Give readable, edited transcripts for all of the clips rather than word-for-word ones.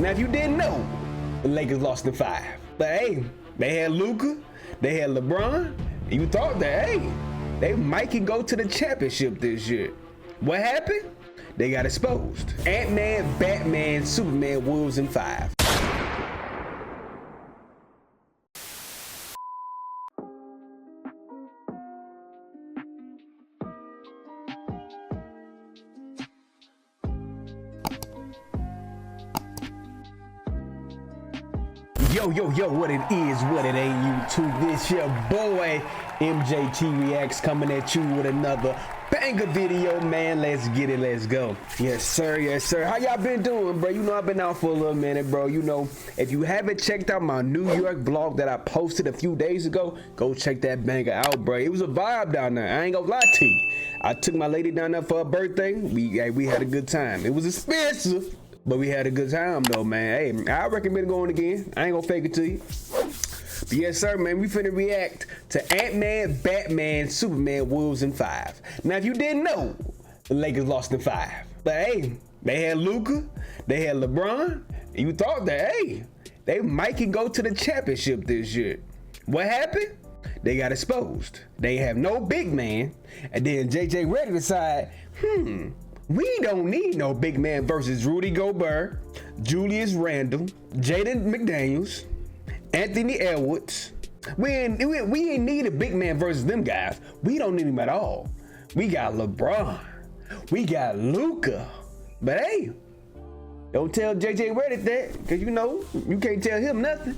Now, if you didn't know, the Lakers lost in 5. But hey, they had Luka, they had LeBron, and you thought that, hey, they might can go to the championship this year. What happened? They got exposed. Ant-Man, Batman, Superman, Wolves in 5. Yo, what it is, what it ain't, YouTube. This your boy, MJTreacts, coming at you with another banger video, man. Let's get it, let's go. Yes, sir. How y'all been doing, bro? You know, I've been out for a little minute, bro. You know, if you haven't checked out my New York vlog that I posted a few days ago, go check that banger out, bro. It was a vibe down there. I ain't gonna lie to you. I took my lady down there for her birthday. We had a good time. It was expensive, but we had a good time though, man. Hey, I recommend going again. I ain't gonna fake it to you. But yes, sir, man, we finna react to Ant-Man, Batman, Superman, Wolves in 5. Now, if you didn't know, the Lakers lost in 5. But hey, they had Luka, they had LeBron, and you thought that, hey, they might can go to the championship this year. What happened? They got exposed. They have no big man, and then JJ Redick decide, we don't need no big man versus Rudy Gobert, Julius Randle, Jaden McDaniels, Anthony Edwards. We ain't need a big man versus them guys. We don't need him at all. We got LeBron. We got Luka. But hey, don't tell JJ Redick that, because you know, you can't tell him nothing.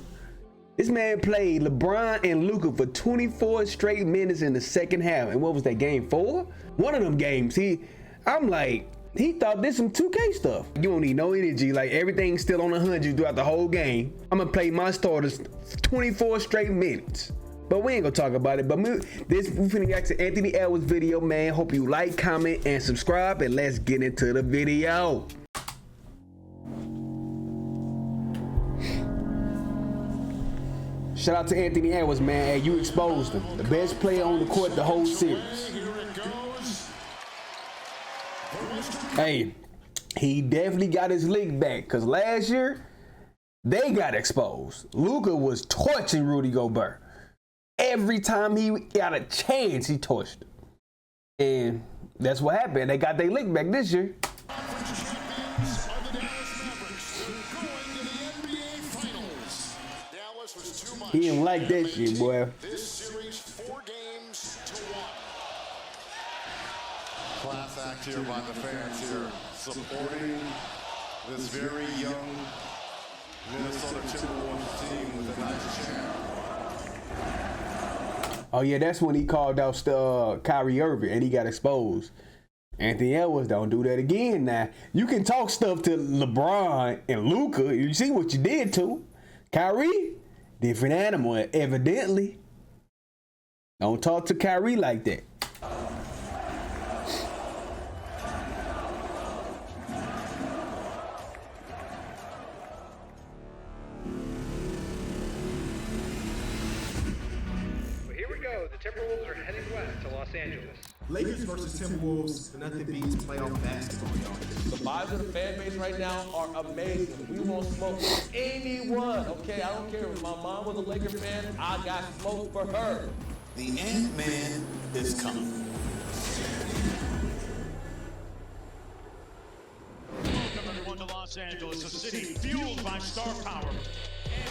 This man played LeBron and Luka for 24 straight minutes in the second half. And what was that, game 4? One of them games, I'm like, he thought this some 2K stuff. You don't need no energy, like everything's still on 100 throughout the whole game. I'm gonna play my starters 24 straight minutes. But we ain't gonna talk about it. But we finna react to Anthony Edwards video, man. Hope you like, comment, and subscribe, and let's get into the video. Shout out to Anthony Edwards, man. Hey, you exposed him. The best player on the court the whole series. Hey, he definitely got his league back, because last year, they got exposed. Luka was torching Rudy Gobert. Every time he got a chance, he torched him. And that's what happened. They got their league back this year. He didn't like that shit, boy. This series 4 games to 1. Class act here by the fans here, supporting this very young Minnesota Timberwolves team with a nice champ. Oh yeah, that's when he called out Kyrie Irving and he got exposed. Anthony Edwards, don't do that again now. You can talk stuff to LeBron and Luka. You see what you did to Kyrie? Different animal, evidently. Don't talk to Kyrie like that. Here we go. The Timberwolves are heading west to Los Angeles. Lakers versus Timberwolves, nothing beats playoff basketball, y'all. The vibes of the fan base right now are amazing. We won't smoke with anyone, okay? I don't care if my mom was a Laker fan, I got smoke for her. The Ant-Man is coming. Welcome everyone to Los Angeles, a city fueled by star power.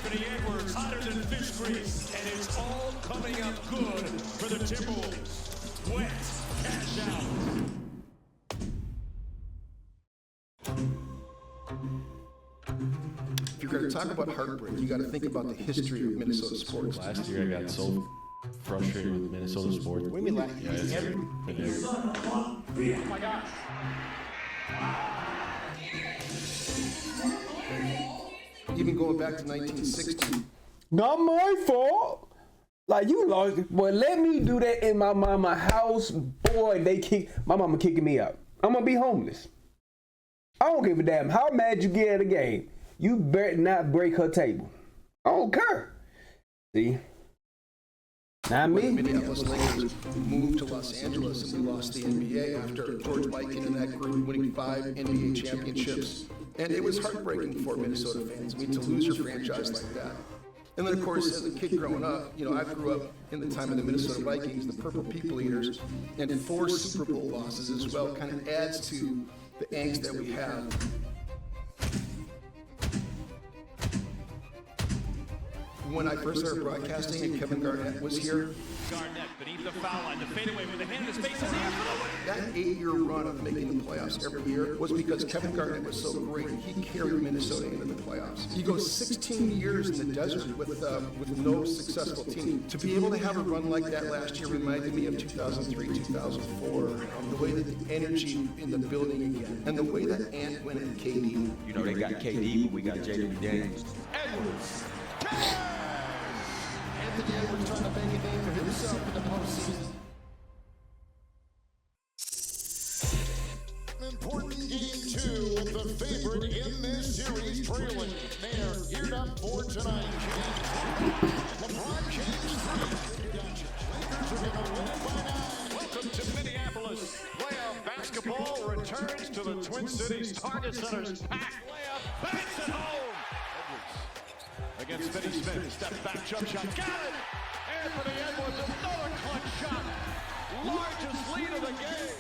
Anthony Edwards hotter than fish grease, and it's all coming up good for the Timberwolves. Wet, cash out. If you're going to talk about heartbreak, you got to think about the history of Minnesota sports. Last year I got so frustrated with Minnesota sports. What do you mean last year? Oh my gosh. Even going back to 1960. Not my fault. Like, you lost, boy, let me do that in my mama's house. Boy, my mama kicking me out. I'm gonna be homeless. I don't give a damn how mad you get at a game. You better not break her table. I don't care. See? Not me. Minneapolis Lakers moved to Los Angeles and we lost the NBA after George Mikan and that group winning 5 NBA championships. And it was heartbreaking for Minnesota fans, I mean, to lose your franchise like that. And then, of course, as a kid growing up, you know, I grew up in the time of the Minnesota Vikings, the Purple People Eaters, and 4 Super Bowl losses as well kind of adds to the angst that we have. When I first started broadcasting and Kevin Garnett was here, Garnett beneath the foul line, the fadeaway with the hand in his face, and the end for the win. that 8-year run of making the playoffs every year was because Kevin Garnett was so great. He carried Minnesota into the playoffs. You go 16 years in the desert with no successful team. To be able to have a run like that last year reminded me of 2003, 2004. The way that the energy in the building again, and the way that Ant went at KD. You know, they got KD, but we got J.D. Daniels. Edwards. Anthony Edwards trying to make a name for himself in the postseason. Important game 2 with the favorite in this series trailing. They are geared up for tonight. LeBron James 3. Lakers are going to win it by 9. Welcome to Minneapolis. Playoff basketball returns to the Twin Cities. Target Center's packed. Layup banks it home. Against Finney Smith, step back, jump shot, got it! Anthony Edwards, another clutch shot. Largest lead of the game.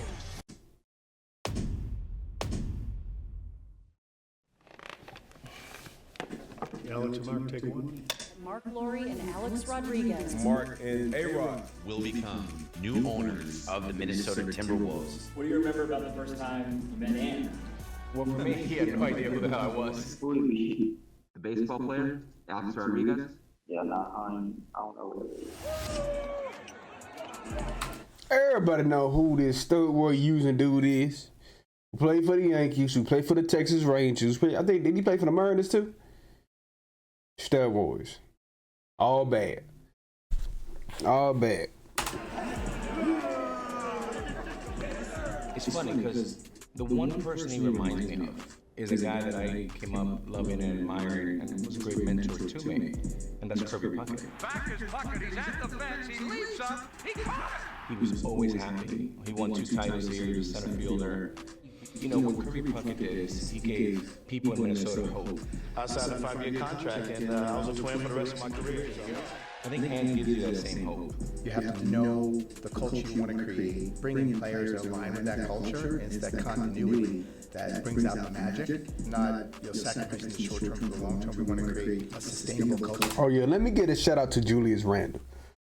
Alex and Mark take one. Mark Laurie and Alex Rodriguez. Mark and A-Rod Will become new owners of the Minnesota Timberwolves. What do you remember about the first time you met Ant? Well, for me, he had no idea who the hell I was. The baseball player, Alex Rodriguez. Yeah, I don't know what it is. Everybody know who this stud warrior using dude is. Who played for the Yankees, who played for the Texas Rangers. I think, did he play for the Mariners too? Stud Warriors. All bad. All bad. It's funny because the one person he reminds me of is a guy that I came up loving and admiring and was a great mentor to me, and that's Kirby Puckett. Back is Puckett, he's at the fence, he leaps up, he caught it! He was always happy. He won 2 titles here, he was center fielder. You know, what Kirby Puckett did is he gave people in Minnesota hope. I signed a 5-year contract, and I was a Twin for the rest of my career. So. I think Ant gives you that same hope. You have to know the culture you want to create, bring in players that align with that culture, and it's that continuity that brings out the magic, not sacrificing the short term for the long term. We want to create a sustainable culture. Oh yeah, let me get a shout out to Julius Randle.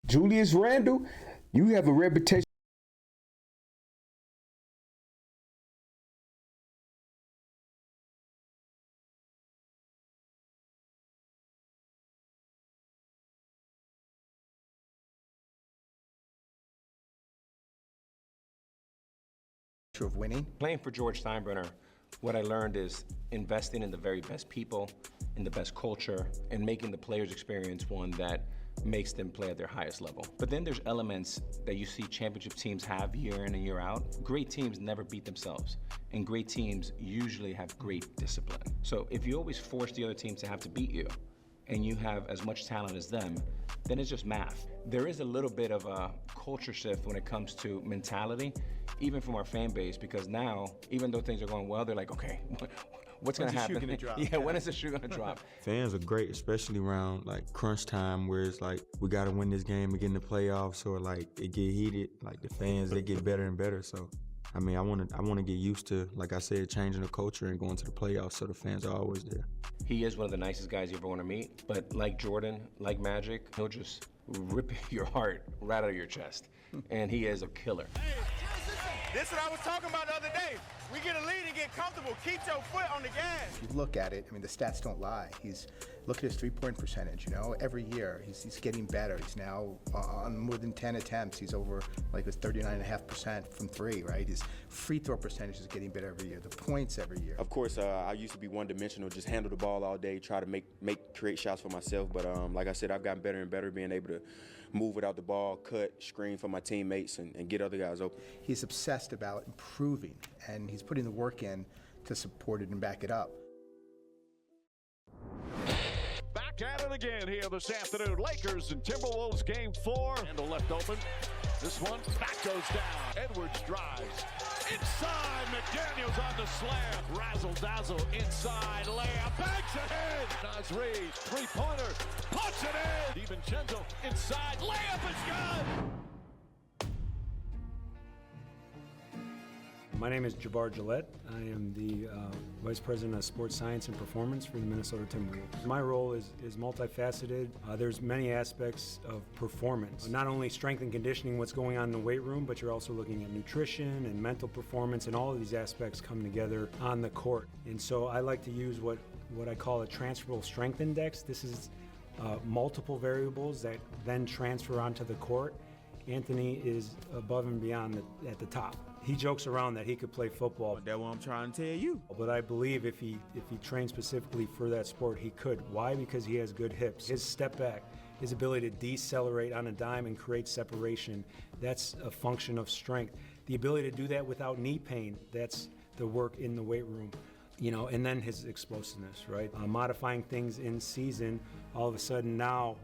Julius Randle, you have a reputation of winning. Playing for George Steinbrenner, what I learned is investing in the very best people, in the best culture, and making the players' experience one that makes them play at their highest level. But then there's elements that you see championship teams have year in and year out. Great teams never beat themselves, and great teams usually have great discipline. So if you always force the other team to have to beat you, and you have as much talent as them, then it's just math. There is a little bit of a culture shift when it comes to mentality, even from our fan base, because now, even though things are going well, they're like, okay, what's gonna happen? Yeah, when is the shoe gonna drop? Fans are great, especially around like crunch time, where it's like, we gotta win this game to get in the playoffs, or like it get heated, like the fans, they get better and better. So, I mean, I wanna get used to, like I said, changing the culture and going to the playoffs so the fans are always there. He is one of the nicest guys you ever wanna meet, but like Jordan, like Magic, he'll just rip your heart right out of your chest. And he is a killer. This is what I was talking about the other day. We get a lead and get comfortable. Keep your foot on the gas. You look at it, I mean, the stats don't lie. Look at his three-point percentage, every year he's getting better. He's now on more than 10 attempts. He's over like with 39.5% from 3, right? His free throw percentage is getting better every year. The points every year. Of course, I used to be one-dimensional, just handle the ball all day, try to create shots for myself. But like I said, I've gotten better and better, being able to move without the ball, cut, screen for my teammates, and get other guys open. He's obsessed about improving, and he's putting the work in to support it and back it up. Back at it again here this afternoon. Lakers and Timberwolves game 4. Handle left open. This one back goes down. Edwards drives. Inside, McDaniels on the slam. Razzle-dazzle inside, layup, banks ahead. Nice read, three-pointer, puts it in. DiVincenzo inside, layup is good. My name is Jabbar Gillette. I am the Vice President of Sports Science and Performance for the Minnesota Timberwolves. My role is multifaceted. There's many aspects of performance. Not only strength and conditioning, what's going on in the weight room, but you're also looking at nutrition and mental performance, and all of these aspects come together on the court. And so I like to use what I call a transferable strength index. This is multiple variables that then transfer onto the court. Anthony is above and beyond at the top. He jokes around that he could play football. That's what I'm trying to tell you. But I believe if he trained specifically for that sport, he could. Why? Because he has good hips. His step back, his ability to decelerate on a dime and create separation, that's a function of strength. The ability to do that without knee pain, that's the work in the weight room. You know, and then his explosiveness, right? Modifying things in season, all of a sudden now,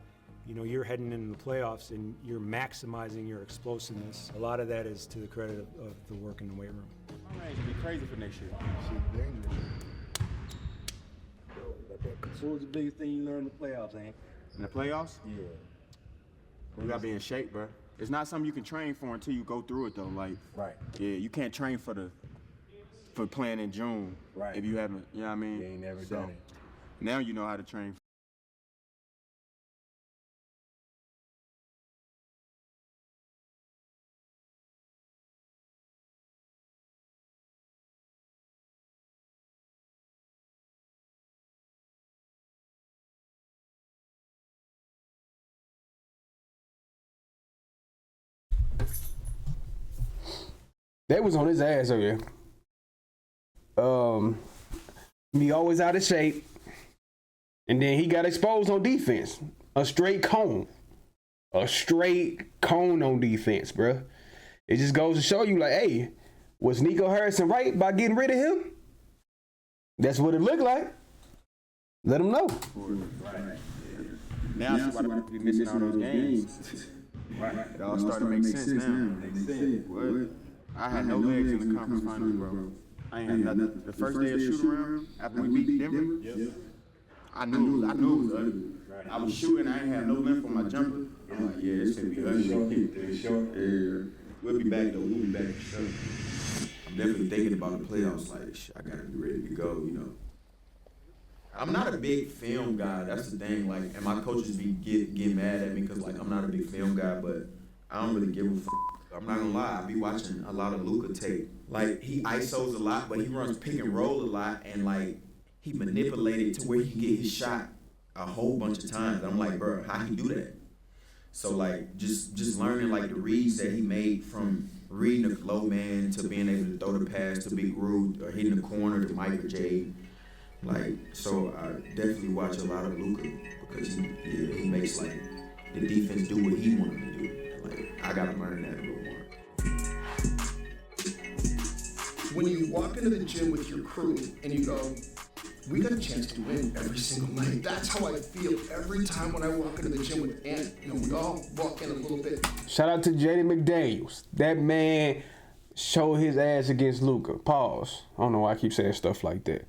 you know, you're heading into the playoffs and you're maximizing your explosiveness. A lot of that is to the credit of the work in the weight room. My range should be crazy for next year. So what was the biggest thing you learned in the playoffs, Hank? In the playoffs? Yeah. You gotta be in shape, bro. It's not something you can train for until you go through it, though. Like, right. Yeah, you can't train for playing in June. Right. If you haven't, you know what I mean? You ain't never done it. Now you know how to train. That was on his ass over there. He always out of shape. And then he got exposed on defense. A straight cone. A straight cone on defense, bruh. It just goes to show you, like, hey, was Nico Harrison right by getting rid of him? That's what it looked like. Let him know. Right. Now that's why we be missing all those games. Right. It all starting to make sense now. What? I had no legs in the conference finals, bro. I ain't had nothing. The first day of shoot around, after we beat Denver, I knew it was ugly. I was shooting, I ain't had no length on my jumper. I'm like, yeah, it's gonna be ugly. Yeah. We'll be back though, we'll be back for sure. I'm definitely thinking about the playoffs, like, I gotta be ready to go, you know. I'm not a big film guy, that's the thing, like, and my coaches be get mad at me because, like, I'm not a big film guy, but I don't really give a f. I'm not gonna lie, I be watching a lot of Luka tape. Like, he ISOs a lot, but he runs pick and roll a lot, and, like, he manipulated to where he can get his shot a whole bunch of times. And I'm like, bro, how he do that? So, like, just learning, like, the reads that he made from reading the flow man to being able to throw the pass to Big Rude or hitting the corner to Mike or Jade. Like, so I definitely watch a lot of Luka because he makes, like, the defense do what he wanted to do. Like, I gotta learn that a little more. When you walk into the gym with your crew and you go, we got a chance to win every single night. That's how I feel every time when I walk into the gym with Ant. You know, we all walk in a little bit. Shout out to Jaden McDaniels. That man showed his ass against Luka. Pause. I don't know why I keep saying stuff like that.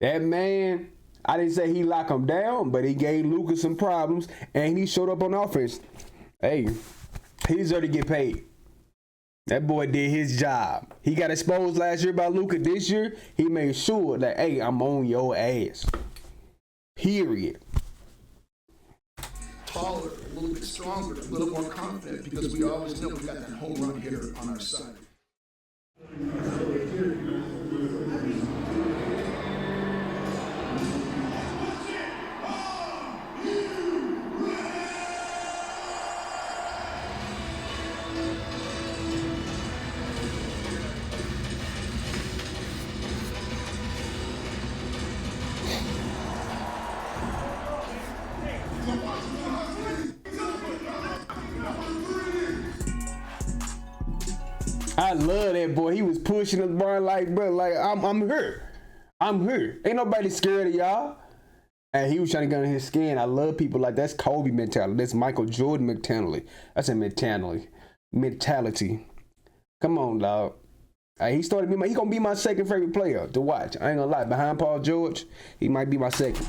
That man, I didn't say he locked him down, but he gave Luka some problems, and he showed up on offense. Hey, he deserved to get paid. That boy did his job. He got exposed last year by Luka. This year, he made sure that, hey, I'm on your ass. Period. Taller, a little bit stronger, a little more confident, because we always know we got that home run hitter on our side. I love that boy. He was pushing the bar like, bro, like, I'm here. I'm here. Ain't nobody scared of y'all. And he was trying to get on his skin. I love people like that's Kobe mentality. That's Michael Jordan mentality. That's a mentality. Come on, dog. He gonna be my second favorite player to watch. I ain't gonna lie. Behind Paul George, he might be my second.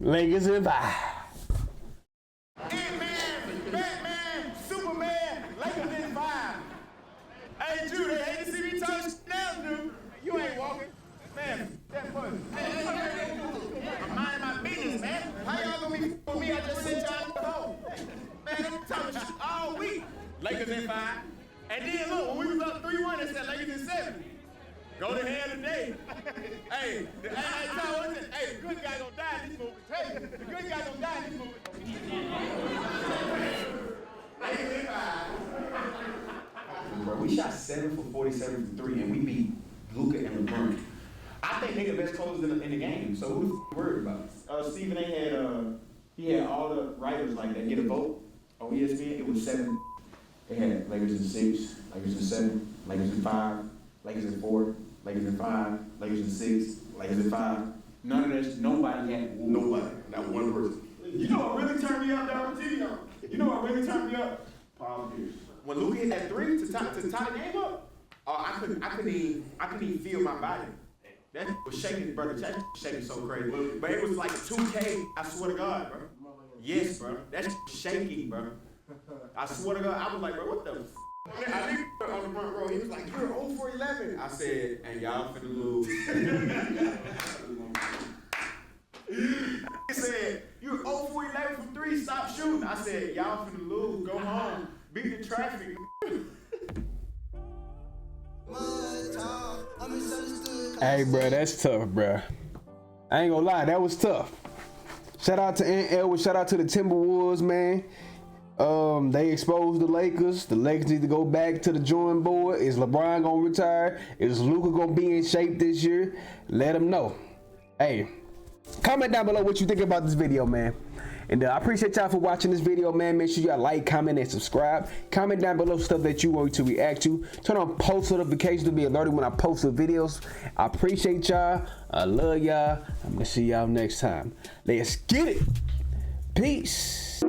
Lakers in 5. Batman, Superman, Lakers in 5. Hey, Drew, they hate to see me talk now, Drew. You ain't walking. Man, that pussy. I'm minding my business, man. How y'all gonna be with me? I just sent y'all to home. Man, I'm talking shit all week. Lakers in 5. And then look, when we was up 3-1, they said Lakers in 7. Go to hell today. Hey, the good guy gonna die in this movie. Hey, the good guy gonna die in this movie. Bro, we shot 7 for 47 from 3, and we beat Luka and LeBron. I think they the best closers in the game. So who the f worried about? Stephen A. he had all the writers like that get a vote on ESPN. It was 7. They had Lakers in 6, Lakers in 7, Lakers in 5, Lakers in 4. Lakers in 5, Lakers in 6, Lakers in 5. None of this, nobody had. Nobody, not one person. You know what really turned me up there on TV? You know what really turned me up? Paul Pierce. When Luka hit that 3 to tie the game up, I couldn't even feel my body. That was shaking, brother. That was shaking so crazy. But it was like 2K. I swear to God, bro. Yes, bro. That's shaking, bro. I swear to God, I was like, bro, what the f? I think on the front row, he was like, you're 0 for 11. I said, and y'all finna lose. He said, you're 0 for 11 from 3, stop shooting. I said, y'all finna lose, go home, beat the traffic. Hey, bro, that's tough, bro. I ain't gonna lie, that was tough. Shout out to Aunt Elwood, shout out to the Timberwolves, man. They exposed the Lakers. The Lakers need to go back to the drawing board. Is LeBron gonna retire? Is Luka gonna be in shape this year? Let them know. Hey, comment down below what you think about this video, man. And I appreciate y'all for watching this video, man. Make sure y'all like, comment, and subscribe. Comment down below stuff that you want to react to. Turn on post notifications to be alerted when I post the videos. I appreciate y'all. I love y'all. I'm gonna see y'all next time. Let's get it. Peace.